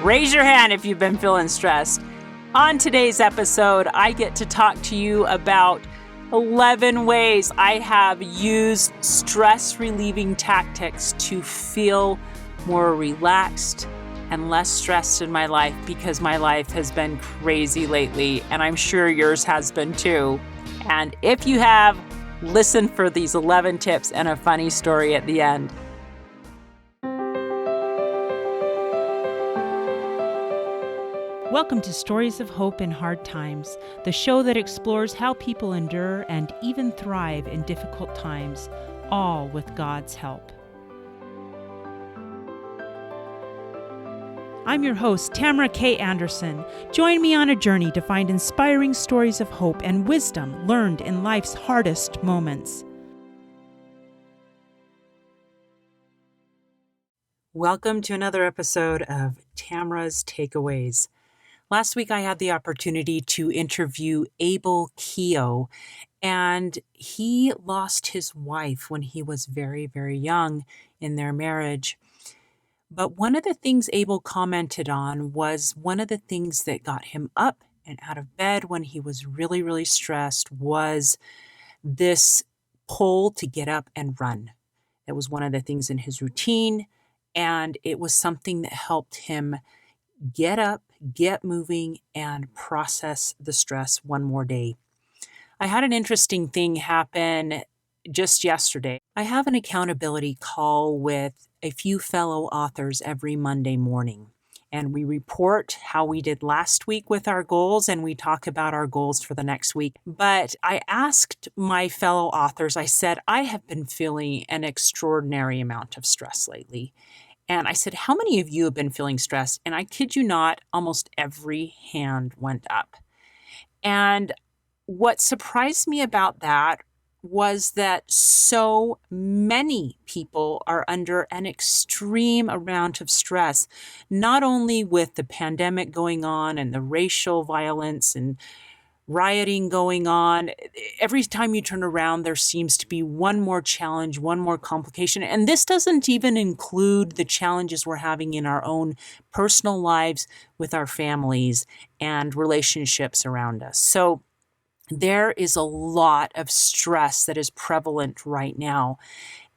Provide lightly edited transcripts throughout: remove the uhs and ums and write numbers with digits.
Raise your hand if you've been feeling stressed. On today's episode, I get to talk to you about 11 ways I have used stress-relieving tactics to feel more relaxed and less stressed in my life, because my life has been crazy lately, and I'm sure yours has been too. And if you have, listen for these 11 tips and a funny story at the end. Welcome to Stories of Hope in Hard Times, the show that explores how people endure and even thrive in difficult times, all with God's help. I'm your host, Tamara K. Anderson. Join me on a journey to find inspiring stories of hope and wisdom learned in life's hardest moments. Welcome to another episode of Tamara's Takeaways. Last week I had the opportunity to interview Abel Keogh, and he lost his wife when he was very, very young in their marriage. But one of the things Abel commented on was one of the things that got him up and out of bed when he was really, really stressed was this pull to get up and run. That was one of the things in his routine, and it was something that helped him get up, get moving, and process the stress one more day. I had an interesting thing happen just yesterday. I have an accountability call with a few fellow authors every Monday morning, and we report how we did last week with our goals, and we talk about our goals for the next week. But I asked my fellow authors, I said, I have been feeling an extraordinary amount of stress lately. And I said, how many of you have been feeling stressed? And I kid you not, almost every hand went up. And what surprised me about that was that so many people are under an extreme amount of stress, not only with the pandemic going on and the racial violence and rioting going on. Every time you turn around, there seems to be one more challenge, one more complication. And this doesn't even include the challenges we're having in our own personal lives with our families and relationships around us. So there is a lot of stress that is prevalent right now.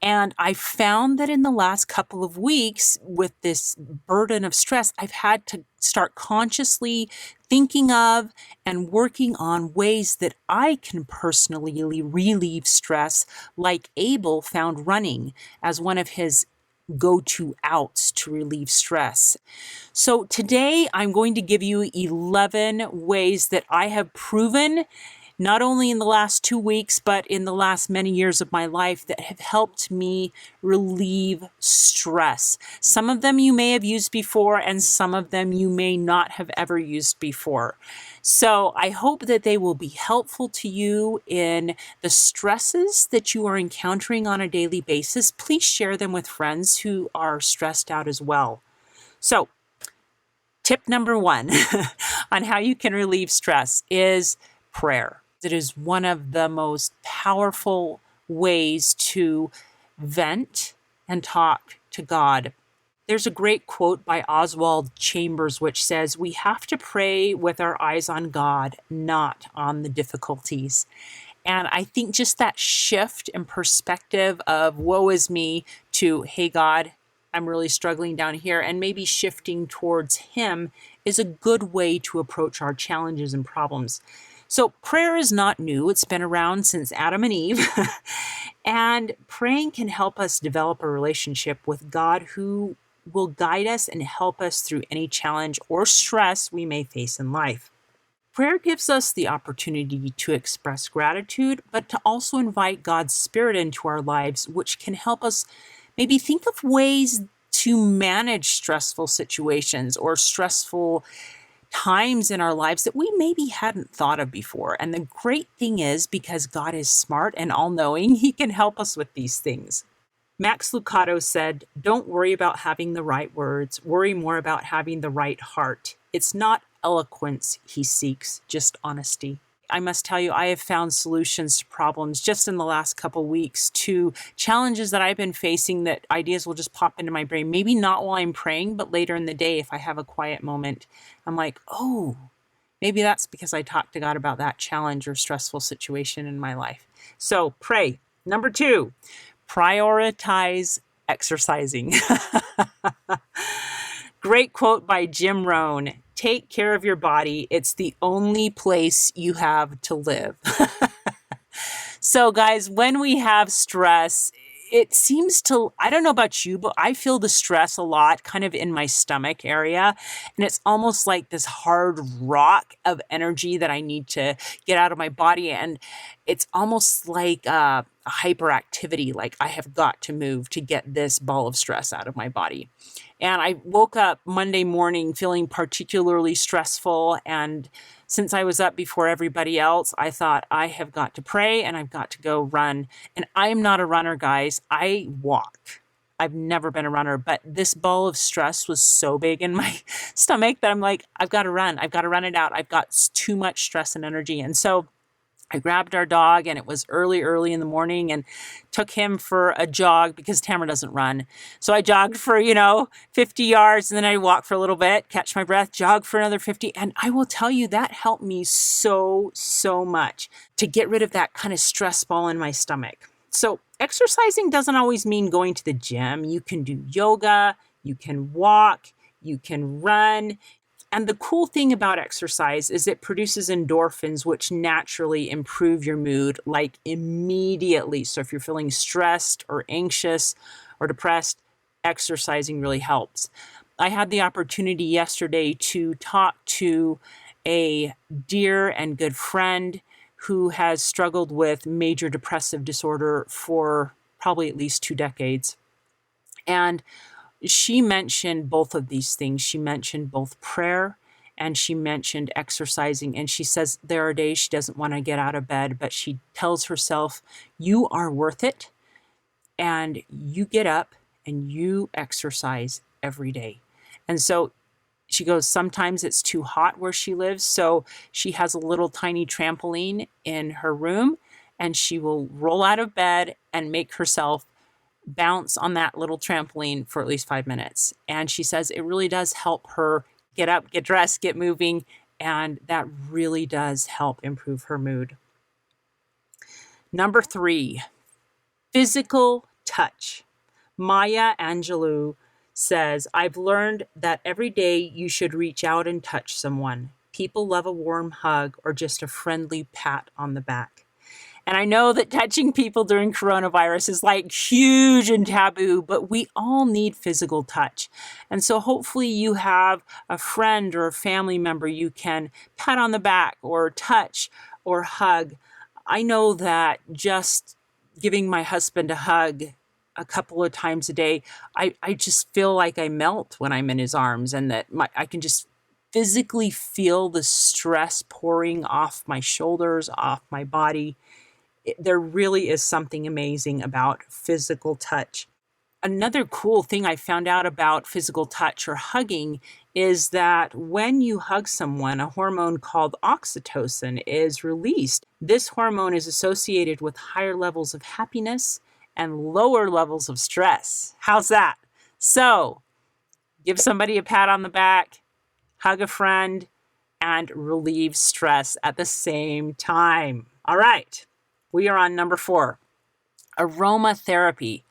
And I found that in the last couple of weeks, with this burden of stress, I've had to start consciously thinking of and working on ways that I can personally relieve stress, like Abel found running as one of his go-to outs to relieve stress. So today I'm going to give you 11 ways that I have proven, not only in the last 2 weeks, but in the last many years of my life, that have helped me relieve stress. Some of them you may have used before, and some of them you may not have ever used before. So I hope that they will be helpful to you in the stresses that you are encountering on a daily basis. Please share them with friends who are stressed out as well. So tip number 1 on how you can relieve stress is prayer. It is one of the most powerful ways to vent and talk to God. There's a great quote by Oswald Chambers which says, "We have to pray with our eyes on God, not on the difficulties." And I think just that shift in perspective of woe is me to, hey God, I'm really struggling down here, and maybe shifting towards Him is a good way to approach our challenges and problems. So prayer is not new. It's been around since Adam and Eve. And praying can help us develop a relationship with God who will guide us and help us through any challenge or stress we may face in life. Prayer gives us the opportunity to express gratitude, but to also invite God's Spirit into our lives, which can help us maybe think of ways to manage stressful situations or stressful times in our lives that we maybe hadn't thought of before. And the great thing is, because God is smart and all-knowing, He can help us with these things. Max Lucado said, "Don't worry about having the right words. Worry more about having the right heart. It's not eloquence He seeks, just honesty." I must tell you, I have found solutions to problems just in the last couple weeks to challenges that I've been facing, that ideas will just pop into my brain. Maybe not while I'm praying, but later in the day, if I have a quiet moment, I'm like, oh, maybe that's because I talked to God about that challenge or stressful situation in my life. So pray. Number 2, prioritize exercising. Great quote by Jim Rohn. Take care of your body. It's the only place you have to live. So guys, when we have stress, it seems to, I don't know about you, but I feel the stress a lot kind of in my stomach area. And it's almost like this hard rock of energy that I need to get out of my body. And it's almost like a hyperactivity, like I have got to move to get this ball of stress out of my body. And I woke up Monday morning feeling particularly stressful. And since I was up before everybody else, I thought I have got to pray and I've got to go run. And I am not a runner, guys. I walk. I've never been a runner, but this ball of stress was so big in my stomach that I'm like, I've got to run. I've got to run it out. I've got too much stress and energy. And so I grabbed our dog, and it was early in the morning, and took him for a jog because Tamara doesn't run. So I jogged for, 50 yards, and then I walked for a little bit, catch my breath, jog for another 50. And I will tell you, that helped me so much to get rid of that kind of stress ball in my stomach. So exercising doesn't always mean going to the gym. You can do yoga, you can walk, you can run. And the cool thing about exercise is it produces endorphins, which naturally improve your mood, like immediately. So if you're feeling stressed or anxious or depressed, exercising really helps. I had the opportunity yesterday to talk to a dear and good friend who has struggled with major depressive disorder for probably at least 2 decades. And she mentioned both of these things. She mentioned both prayer and she mentioned exercising. And she says there are days she doesn't want to get out of bed, but she tells herself, you are worth it. And you get up and you exercise every day. And so she goes, sometimes it's too hot where she lives. So she has a little tiny trampoline in her room, and she will roll out of bed and make herself bounce on that little trampoline for at least 5 minutes. And she says it really does help her get up, get dressed, get moving. And that really does help improve her mood. Number 3, physical touch. Maya Angelou says, I've learned that every day you should reach out and touch someone. People love a warm hug or just a friendly pat on the back. And I know that touching people during coronavirus is like huge and taboo, but we all need physical touch. And so hopefully you have a friend or a family member you can pat on the back or touch or hug. I know that just giving my husband a hug a couple of times a day, I just feel like I melt when I'm in his arms, and that I can just physically feel the stress pouring off my shoulders, off my body. There really is something amazing about physical touch. Another cool thing I found out about physical touch or hugging is that when you hug someone, a hormone called oxytocin is released. This hormone is associated with higher levels of happiness and lower levels of stress. How's that? So, give somebody a pat on the back, hug a friend, and relieve stress at the same time. All right, we are on number 4, aromatherapy.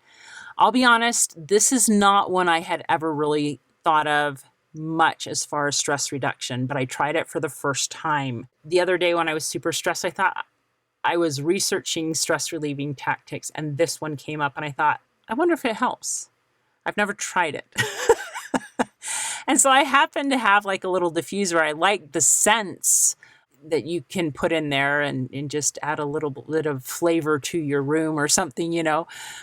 I'll be honest, this is not one I had ever really thought of much as far as stress reduction, but I tried it for the first time. The other day when I was super stressed, I thought I was researching stress relieving tactics, and this one came up, and I thought, I wonder if it helps. I've never tried it. And so I happen to have like a little diffuser. I like the scents that you can put in there and just add a little bit of flavor to your room or something,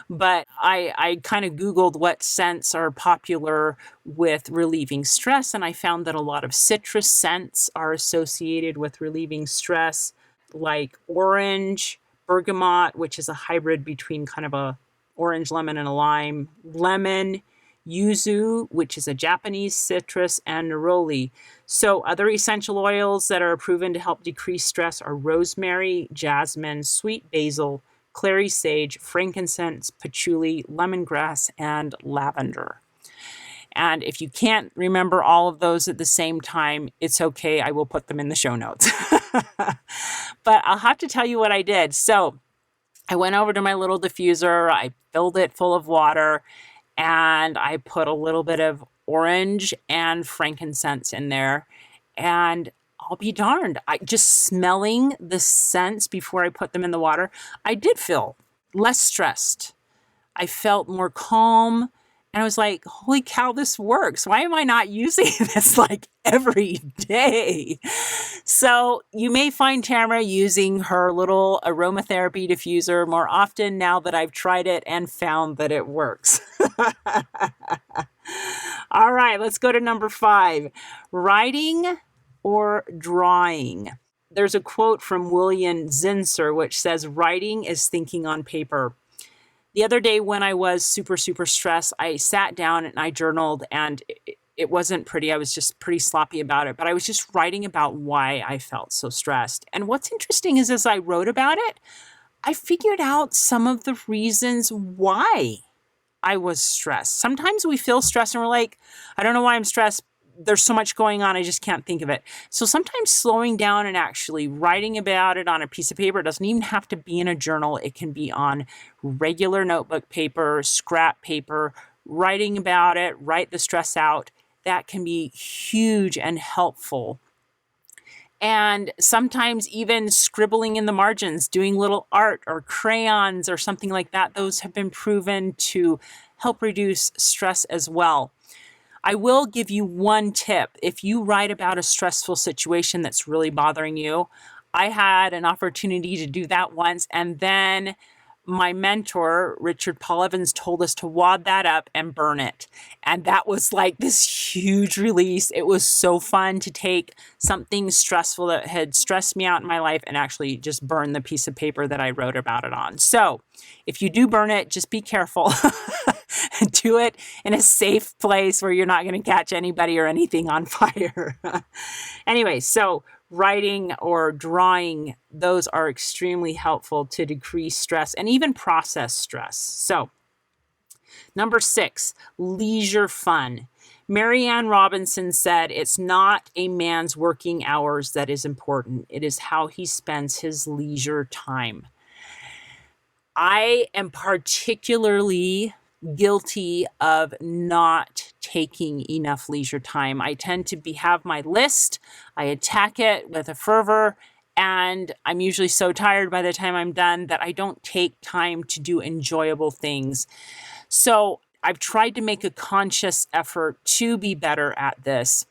But I kind of Googled what scents are popular with relieving stress, and I found that a lot of citrus scents are associated with relieving stress, like orange, bergamot, which is a hybrid between kind of a orange lemon and a lime, lemon, yuzu, which is a Japanese citrus, and neroli. So other essential oils that are proven to help decrease stress are rosemary, jasmine, sweet basil, clary sage, frankincense, patchouli, lemongrass, and lavender. And if you can't remember all of those at the same time, it's okay. I will put them in the show notes. But I'll have to tell you what I did. So I went over to my little diffuser. I filled it full of water and I put a little bit of orange and frankincense in there. And I'll be darned, I just smelling the scents before I put them in the water, I did feel less stressed. I felt more calm. And I was like, holy cow, this works. Why am I not using this like every day? So you may find Tamara using her little aromatherapy diffuser more often now that I've tried it and found that it works. All right, let's go to number 5. Writing or drawing. There's a quote from William Zinsser which says, writing is thinking on paper. The other day when I was super stressed, I sat down and I journaled, and it wasn't pretty. I was just pretty sloppy about it, but I was just writing about why I felt so stressed. And what's interesting is as I wrote about it, I figured out some of the reasons why I was stressed. Sometimes we feel stressed and we're like, I don't know why I'm stressed. There's so much going on, I just can't think of it. So sometimes slowing down and actually writing about it on a piece of paper, it doesn't even have to be in a journal. It can be on regular notebook paper, scrap paper, writing about it, write the stress out. That can be huge and helpful. And sometimes even scribbling in the margins, doing little art or crayons or something like that, those have been proven to help reduce stress as well. I will give you one tip. If you write about a stressful situation that's really bothering you, I had an opportunity to do that once, and then my mentor, Richard Paul Evans, told us to wad that up and burn it. And that was like this huge release. It was so fun to take something stressful that had stressed me out in my life and actually just burn the piece of paper that I wrote about it on. So if you do burn it, just be careful. Do it in a safe place where you're not going to catch anybody or anything on fire. Anyway, so writing or drawing, those are extremely helpful to decrease stress and even process stress. So, number 6, leisure fun. Marianne Robinson said, it's not a man's working hours that is important. It is how he spends his leisure time. I am particularly guilty of not taking enough leisure time. I tend to have my list, I attack it with a fervor, and I'm usually so tired by the time I'm done that I don't take time to do enjoyable things. So I've tried to make a conscious effort to be better at this.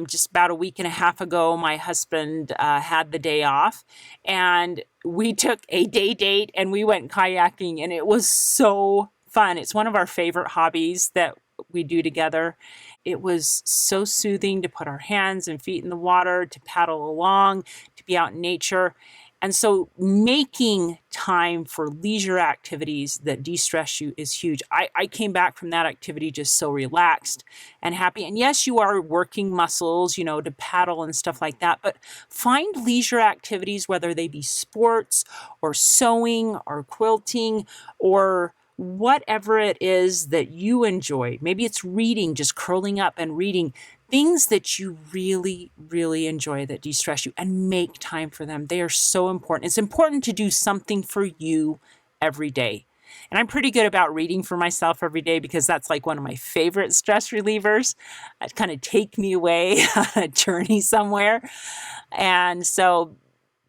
Just about a week and a half ago, my husband had the day off, and we took a day date and we went kayaking, and it was so fun. It's one of our favorite hobbies that we do together. It was so soothing to put our hands and feet in the water, to paddle along, to be out in nature. And so making time for leisure activities that de-stress you is huge. I came back from that activity just so relaxed and happy. And yes, you are working muscles, to paddle and stuff like that, but find leisure activities, whether they be sports or sewing or quilting or whatever it is that you enjoy. Maybe it's reading, just curling up and reading things that you really, really enjoy that de-stress you, and make time for them. They are so important. It's important to do something for you every day. And I'm pretty good about reading for myself every day because that's like one of my favorite stress relievers. It kind of take me away on a journey somewhere. And so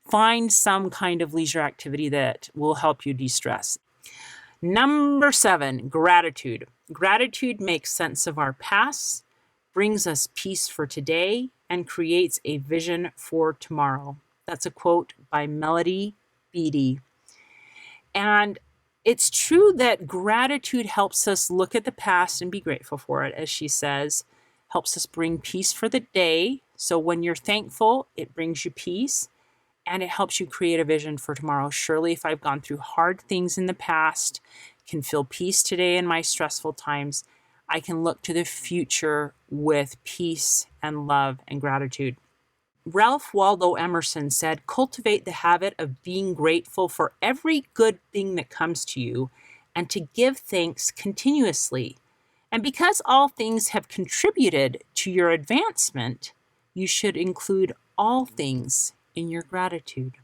find some kind of leisure activity that will help you de-stress. Number 7, gratitude. Gratitude makes sense of our past, brings us peace for today, and creates a vision for tomorrow. That's a quote by Melody Beattie. And it's true that gratitude helps us look at the past and be grateful for it, as she says, helps us bring peace for the day. So when you're thankful, it brings you peace. And it helps you create a vision for tomorrow. Surely, if I've gone through hard things in the past, can feel peace today in my stressful times, I can look to the future with peace and love and gratitude. Ralph Waldo Emerson said, "Cultivate the habit of being grateful for every good thing that comes to you and to give thanks continuously. And because all things have contributed to your advancement, you should include all things in your gratitude."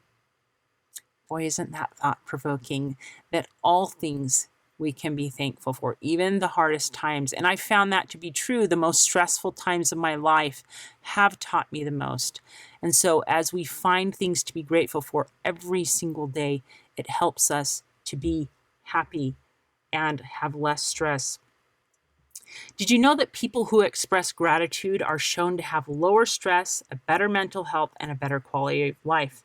Boy, isn't that thought-provoking, that all things we can be thankful for, even the hardest times. And I found that to be true. The most stressful times of my life have taught me the most. And so as we find things to be grateful for every single day, it helps us to be happy and have less stress. Did you know that people who express gratitude are shown to have lower stress, a better mental health, and a better quality of life?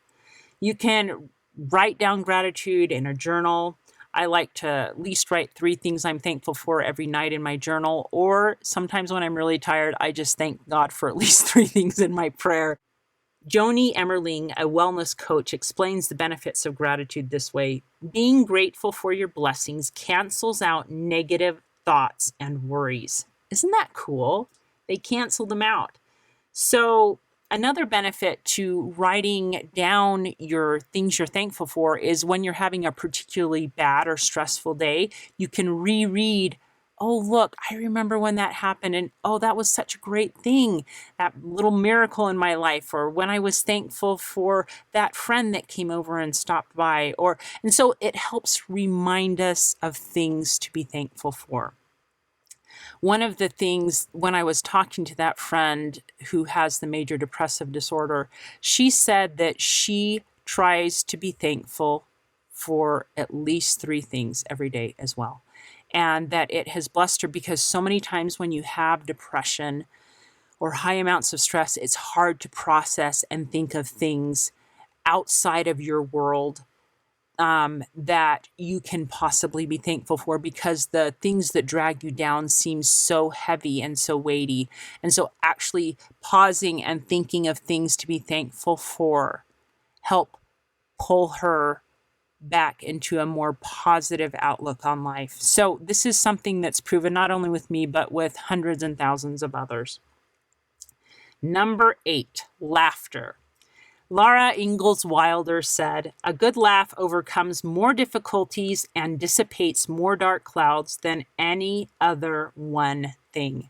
You can write down gratitude in a journal. I like to at least write 3 things I'm thankful for every night in my journal, or sometimes when I'm really tired, I just thank God for at least 3 things in my prayer. Joni Emmerling, a wellness coach, explains the benefits of gratitude this way: being grateful for your blessings cancels out negative thoughts and worries. Isn't that cool? They cancel them out. So another benefit to writing down your things you're thankful for is when you're having a particularly bad or stressful day, you can reread, "Oh, look, I remember when that happened, and oh, that was such a great thing, that little miracle in my life," or when I was thankful for that friend that came over and stopped by, and so it helps remind us of things to be thankful for. One of the things, when I was talking to that friend who has the major depressive disorder, she said that she tries to be thankful for at least 3 things every day as well. And that it has blessed her, because so many times when you have depression or high amounts of stress, it's hard to process and think of things outside of your world that you can possibly be thankful for, because the things that drag you down seem so heavy and so weighty. And so actually pausing and thinking of things to be thankful for help pull her back into a more positive outlook on life. So this is something that's proven not only with me, but with hundreds and thousands of others. Number 8, laughter. Laura Ingalls Wilder said, "A good laugh overcomes more difficulties and dissipates more dark clouds than any other one thing."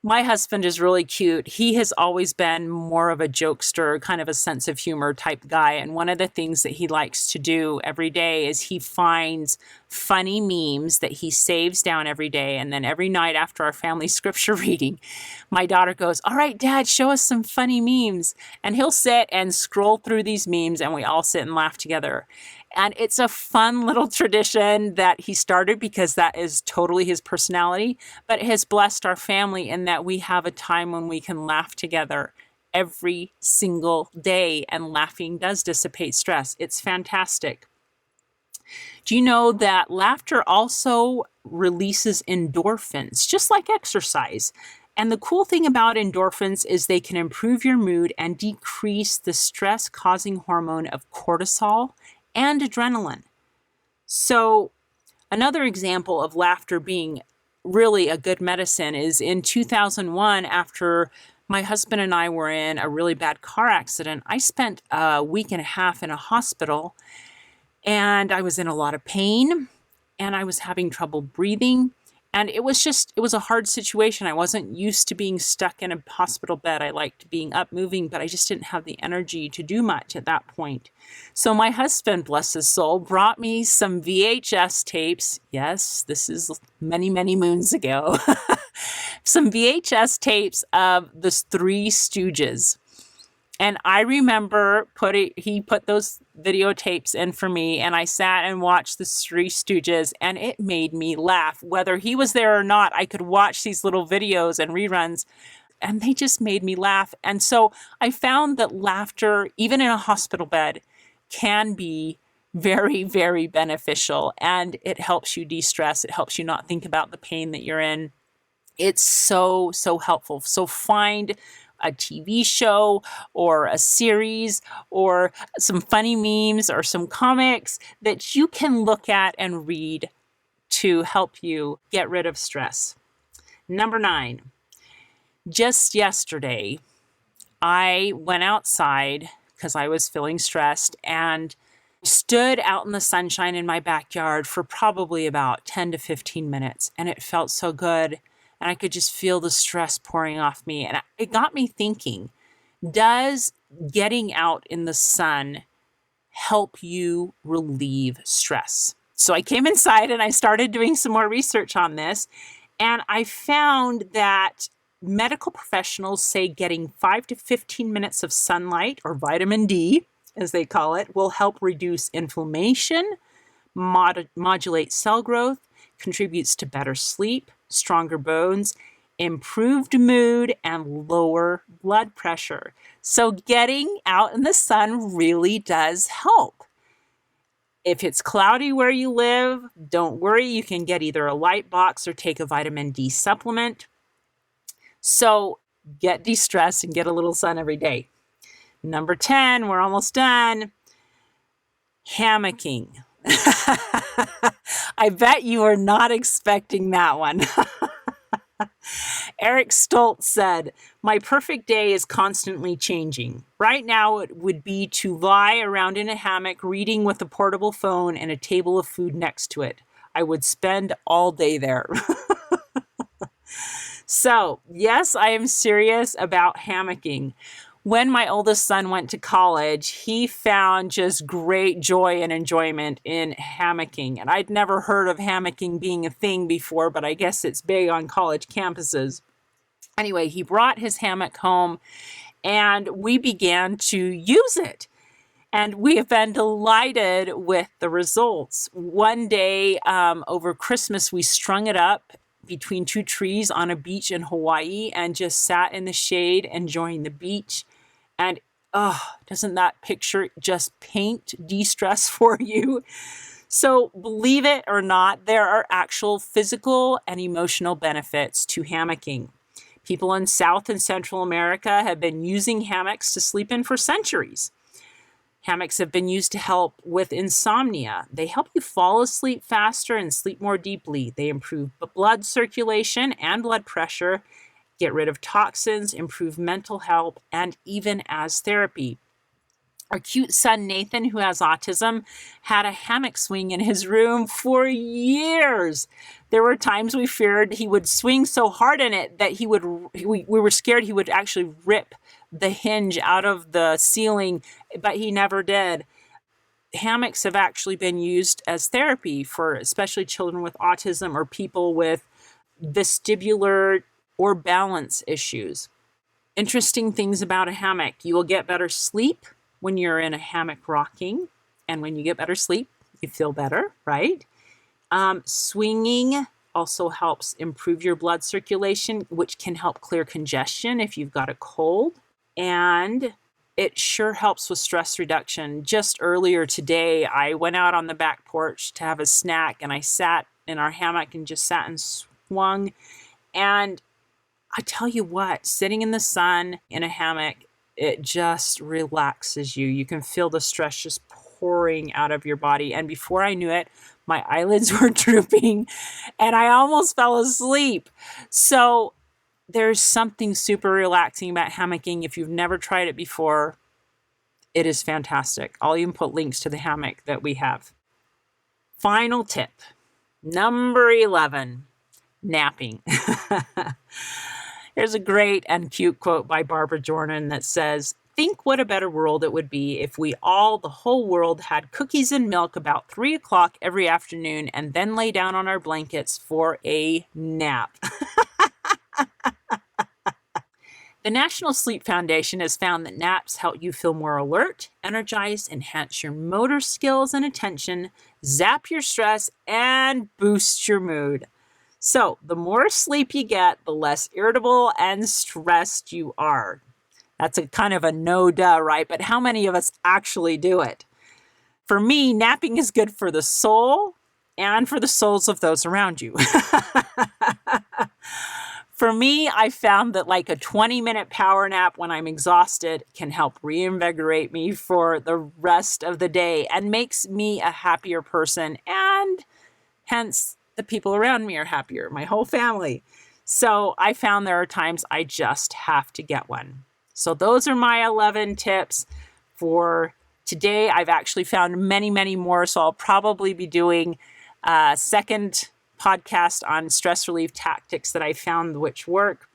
My husband is really cute. He has always been more of a jokester, kind of a sense of humor type guy. And one of the things that he likes to do every day is he finds funny memes that he saves down every day. And then every night after our family scripture reading, my daughter goes, "All right, Dad, show us some funny memes." And he'll sit and scroll through these memes, and we all sit and laugh together. And it's a fun little tradition that he started because that is totally his personality, but it has blessed our family in that we have a time when we can laugh together every single day, and laughing does dissipate stress. It's fantastic. Do you know that laughter also releases endorphins, just like exercise? And the cool thing about endorphins is they can improve your mood and decrease the stress-causing hormone of cortisol and adrenaline. So another example of laughter being really a good medicine is in 2001, after my husband and I were in a really bad car accident. I spent a week and a half in a hospital, and I was in a lot of pain, and I was having trouble breathing. And it was a hard situation. I wasn't used to being stuck in a hospital bed. I liked being up moving, but I just didn't have the energy to do much at that point. So my husband, bless his soul, brought me some VHS tapes. Yes, this is many, many moons ago. Some VHS tapes of the Three Stooges. And I remember he put those videotapes in for me, and I sat and watched the Three Stooges, and it made me laugh. Whether he was there or not, I could watch these little videos and reruns, and they just made me laugh. And so I found that laughter, even in a hospital bed, can be very, very beneficial, and it helps you de-stress. It helps you not think about the pain that you're in. It's so, so helpful. So find a TV show or a series or some funny memes or some comics that you can look at and read to help you get rid of stress. Number 9, just yesterday, I went outside because I was feeling stressed and stood out in the sunshine in my backyard for probably about 10 to 15 minutes. And it felt so good. And I could just feel the stress pouring off me. And it got me thinking, does getting out in the sun help you relieve stress? So I came inside and I started doing some more research on this. And I found that medical professionals say getting 5 to 15 minutes of sunlight, or vitamin D, as they call it, will help reduce inflammation, modulate cell growth, contributes to better sleep, stronger bones, improved mood, and lower blood pressure. So getting out in the sun really does help. If it's cloudy where you live, don't worry. You can get either a light box or take a vitamin D supplement. So get de-stressed and get a little sun every day. Number 10, we're almost done. Hammocking. I bet you were not expecting that one. Eric Stoltz said, "My perfect day is constantly changing. Right now, it would be to lie around in a hammock reading with a portable phone and a table of food next to it. I would spend all day there." So, yes, I am serious about hammocking. When my oldest son went to college, he found just great joy and enjoyment in hammocking. And I'd never heard of hammocking being a thing before, but I guess it's big on college campuses. Anyway, he brought his hammock home and we began to use it. And we have been delighted with the results. One day over Christmas, we strung it up between 2 trees on a beach in Hawaii and just sat in the shade enjoying the beach. And doesn't that picture just paint de-stress for you? So believe it or not, there are actual physical and emotional benefits to hammocking. People in South and Central America have been using hammocks to sleep in for centuries. Hammocks have been used to help with insomnia. They help you fall asleep faster and sleep more deeply. They improve blood circulation and blood pressure, get rid of toxins, improve mental health, and even as therapy. Our cute son, Nathan, who has autism, had a hammock swing in his room for years. There were times we feared he would swing so hard in it that we were scared he would actually rip the hinge out of the ceiling, but he never did. Hammocks have actually been used as therapy for especially children with autism or people with vestibular or balance issues. Interesting things about a hammock. You will get better sleep when you're in a hammock rocking. And when you get better sleep, you feel better, right? Swinging also helps improve your blood circulation, which can help clear congestion if you've got a cold. And it sure helps with stress reduction. Just earlier today, I went out on the back porch to have a snack and I sat in our hammock and just sat and swung. And I tell you what, sitting in the sun in a hammock, it just relaxes you. You can feel the stress just pouring out of your body. And before I knew it, my eyelids were drooping and I almost fell asleep. So there's something super relaxing about hammocking. If you've never tried it before, it is fantastic. I'll even put links to the hammock that we have. Final tip, number 11, napping. Here's a great and cute quote by Barbara Jordan that says, "Think what a better world it would be if the whole world had cookies and milk about 3 o'clock every afternoon and then lay down on our blankets for a nap." The National Sleep Foundation has found that naps help you feel more alert, energized, enhance your motor skills and attention, zap your stress, and boost your mood. So the more sleep you get, the less irritable and stressed you are. That's a kind of a no duh, right? But how many of us actually do it? For me, napping is good for the soul and for the souls of those around you. For me, I found that like a 20-minute power nap when I'm exhausted can help reinvigorate me for the rest of the day and makes me a happier person, and hence the people around me are happier, my whole family. So I found there are times I just have to get one. So those are my 11 tips for today. I've actually found many, many more. So I'll probably be doing a second podcast on stress relief tactics that I found which work.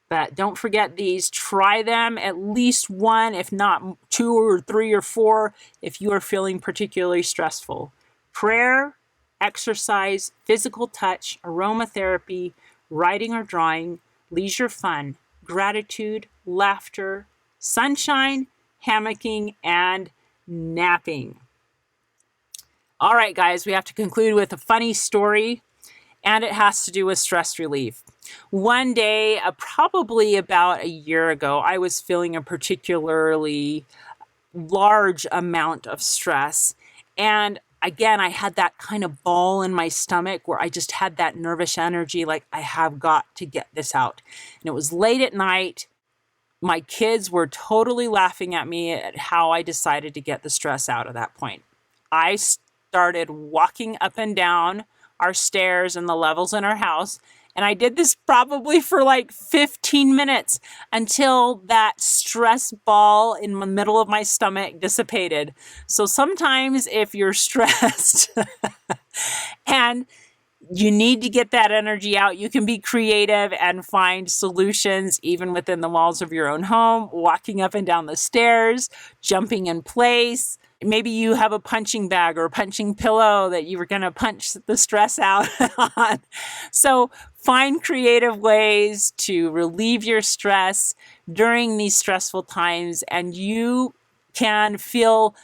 But don't forget these. Try them at least one, if not 2 or 3 or 4, if you are feeling particularly stressful. Prayer, exercise, physical touch, aromatherapy, writing or drawing, leisure fun, gratitude, laughter, sunshine, hammocking, and napping. All right, guys, we have to conclude with a funny story, and it has to do with stress relief. One day, probably about a year ago, I was feeling a particularly large amount of stress. And again, I had that kind of ball in my stomach where I just had that nervous energy, like I have got to get this out. And it was late at night. My kids were totally laughing at me at how I decided to get the stress out at that point. I started walking up and down our stairs and the levels in our house. And I did this probably for like 15 minutes until that stress ball in the middle of my stomach dissipated. So sometimes if you're stressed and you need to get that energy out, you can be creative and find solutions even within the walls of your own home, walking up and down the stairs, jumping in place. Maybe you have a punching bag or a punching pillow that you were going to punch the stress out on. So find creative ways to relieve your stress during these stressful times, and you can feel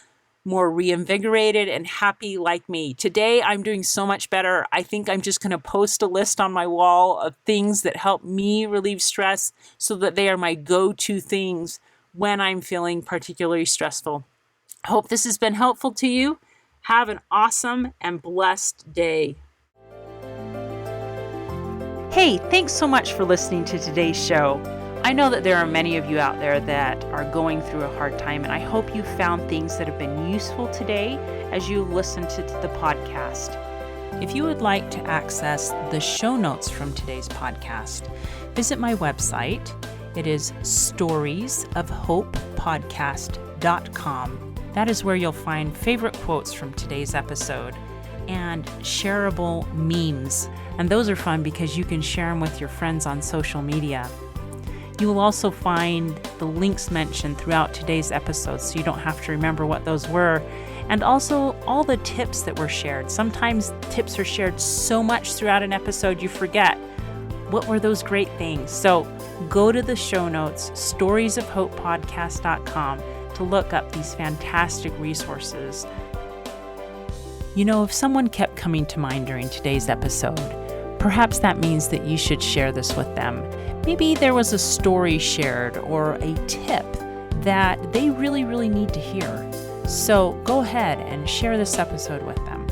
more reinvigorated and happy like me. Today, I'm doing so much better. I think I'm just going to post a list on my wall of things that help me relieve stress so that they are my go-to things when I'm feeling particularly stressful. I hope this has been helpful to you. Have an awesome and blessed day. Hey, thanks so much for listening to today's show. I know that there are many of you out there that are going through a hard time, and I hope you found things that have been useful today as you listen to the podcast. If you would like to access the show notes from today's podcast, visit my website. It is storiesofhopepodcast.com. That is where you'll find favorite quotes from today's episode and shareable memes. And those are fun because you can share them with your friends on social media. You will also find the links mentioned throughout today's episode so you don't have to remember what those were. And also all the tips that were shared. Sometimes tips are shared so much throughout an episode you forget. What were those great things? So go to the show notes, storiesofhopepodcast.com, to look up these fantastic resources. You know, if someone kept coming to mind during today's episode, perhaps that means that you should share this with them. Maybe there was a story shared or a tip that they really, really need to hear. So go ahead and share this episode with them.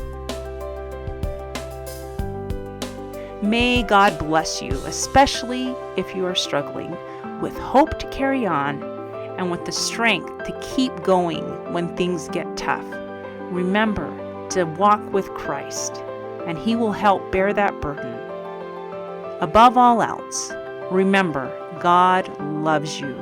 May God bless you, especially if you are struggling, with hope to carry on and with the strength to keep going when things get tough. Remember to walk with Christ, and He will help bear that burden. Above all else, remember, God loves you.